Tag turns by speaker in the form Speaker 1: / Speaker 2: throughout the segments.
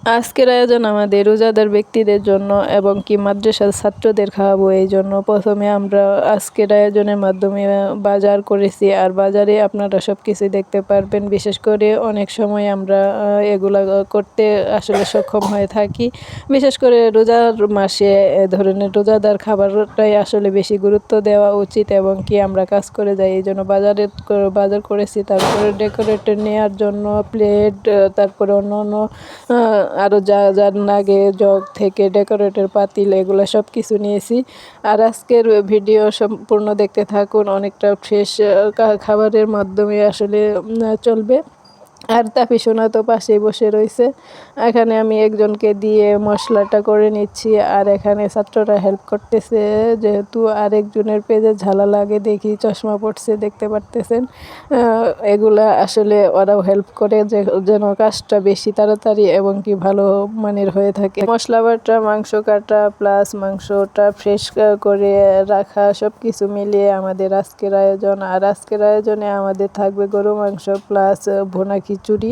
Speaker 1: আজকের আয়োজন আমাদের রোজাদার ব্যক্তিদের জন্য এবং কি মাদ্রাসার ছাত্রদের খাওয়াবো। এই জন্য প্রথমে আমরা আজকের আয়োজনের মাধ্যমে বাজার করেছি, আর বাজারে আপনারা সব কিছুই দেখতে পারবেন। বিশেষ করে অনেক সময় আমরা এগুলা করতে আসলে সক্ষম হয়ে থাকি। বিশেষ করে রোজার মাসে এ ধরনের রোজাদার খাবারটাই আসলে বেশি গুরুত্ব দেওয়া উচিত এবং কি আমরা কাজ করে যাই। এই জন্য বাজার করেছি। তারপরে ডেকোরেটর নেওয়ার জন্য প্লেট, তারপরে অন্য আরও যা লাগে, জগ থেকে ডেকোরেটের পাতিল, এগুলো সব কিছু নিয়েছি। আর আজকের ভিডিও সম্পূর্ণ দেখতে থাকুন। অনেকটা ফ্রেশ খাবারের মাধ্যমে আসলে চলবে। আর তাফি সোনা তো পাশেই বসে রয়েছে। এখানে আমি একজনকে দিয়ে মশলাটা করে নিচ্ছি, আর এখানে ছাত্ররা হেল্প করতেছে, যেহেতু আরেকজনের পেজে ঝালা লাগে দেখি চশমা পড়ছে, দেখতে পারতেছেন। এগুলা আসলে ওরাও হেল্প করে যেন কাজটা বেশি তাড়াতাড়ি এবং কি ভালো মানের হয়ে থাকে। মশলা বাটা, মাংস কাটা প্লাস মাংসটা ফ্রেশ করে রাখা, সব কিছু মিলিয়ে আমাদের আজকের আয়োজন। আর আজকের আয়োজনে আমাদের থাকবে গরু মাংস প্লাস ভুনা খিচুড়ি।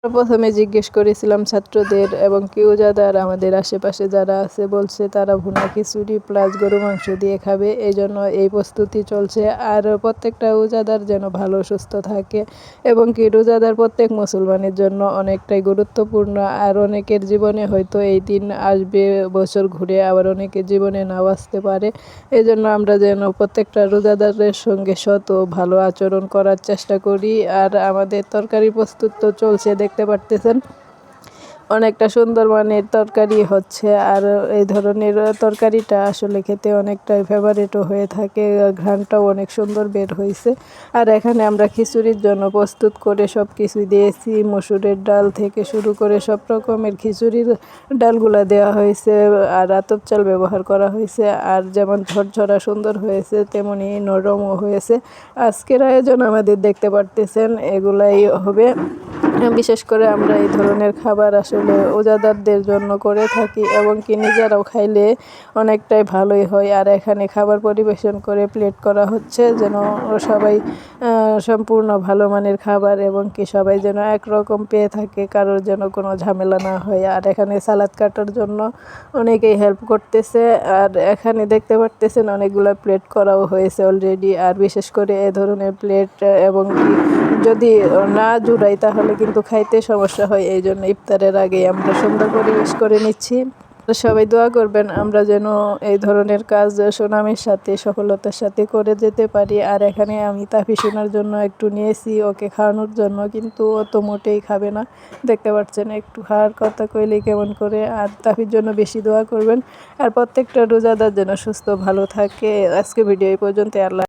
Speaker 1: প্রথমে জিজ্ঞেস করেছিলাম ছাত্রদের এবং কি রোজাদার আমাদের আশেপাশে যারা আছে, বলছে তারা ভুনা খিচুড়ি প্লাস গরু মাংস দিয়ে খাবে। এই জন্য এই প্রস্তুতি চলছে। আর প্রত্যেকটা রোজাদার যেন ভালো সুস্থ থাকে এবং কি রোজাদার প্রত্যেক মুসলমানের জন্য অনেকটাই গুরুত্বপূর্ণ। আর অনেকের জীবনে হয়তো এই দিন আসবে, বছর ঘুরে আবার অনেকের জীবনে নাও আসতে পারে। এই জন্য আমরা যেন প্রত্যেকটা রোজাদারের সঙ্গে সৎ ও ভালো আচরণ করার চেষ্টা করি। আর আমাদের তরকারি প্রস্তুত তো চলছে, দেখতে পারতেছেন। অনেকটা সুন্দর মানের তরকারি হচ্ছে, আর এই ধরনের তরকারিটা আসলে খেতে অনেকটাই ফেভারিটও হয়ে থাকে। ঘ্রাণটাও অনেক সুন্দর বের হয়েছে। আর এখানে আমরা খিচুড়ির জন্য প্রস্তুত করে সব কিছুই দিয়েছি। মসুরের ডাল থেকে শুরু করে সব রকমের খিচুড়ির ডালগুলা দেওয়া হয়েছে, আর আতপ চাল ব্যবহার করা হয়েছে। আর যেমন ঝরঝরা সুন্দর হয়েছে, তেমনি নরমও হয়েছে। আজকের আয়োজন আমাদের দেখতে পারতেছেন এগুলাই হবে। বিশেষ করে আমরা এই ধরনের খাবার আসলে রোজাদারদের জন্য করে থাকি এবং কি নিজেরাও খাইলে অনেকটাই ভালোই হয়। আর এখানে খাবার পরিবেশন করে প্লেট করা হচ্ছে, যেন সবাই সম্পূর্ণ ভালো মানের খাবার এবং কি সবাই যেন একরকম পেয়ে থাকে, কারোর যেন কোনো ঝামেলা না হয়। আর এখানে সালাদ কাটার জন্য অনেকেই হেল্প করতেছে। আর এখানে দেখতে পারতেছেন অনেকগুলো প্লেট করাও হয়েছে অলরেডি। আর বিশেষ করে এ ধরনের প্লেট এবং কি যদি না জুড়াই তাহলে কিন্তু খাইতে সমস্যা হয়। এই জন্য ইফতারের আগে আমরা সুন্দর পরিবেশ করে নিচ্ছি। সবাই দোয়া করবেন আমরা যেন এই ধরনের কাজ সুনামের সাথে সফলতার সাথে করে যেতে পারি। আর এখানে আমি তাফি সোনার জন্য একটু নিয়েছি ওকে খাওয়ানোর জন্য, কিন্তু ও তো মোটেই খাবে না। দেখতে পাচ্ছেন একটু খাওয়ার কথা কইলেই কেমন করে। আর তাফির জন্য বেশি দোয়া করবেন। আর প্রত্যেকটা রোজাদার যেন সুস্থ ভালো থাকে। আজকে ভিডিও এই পর্যন্ত। আল্লাহ।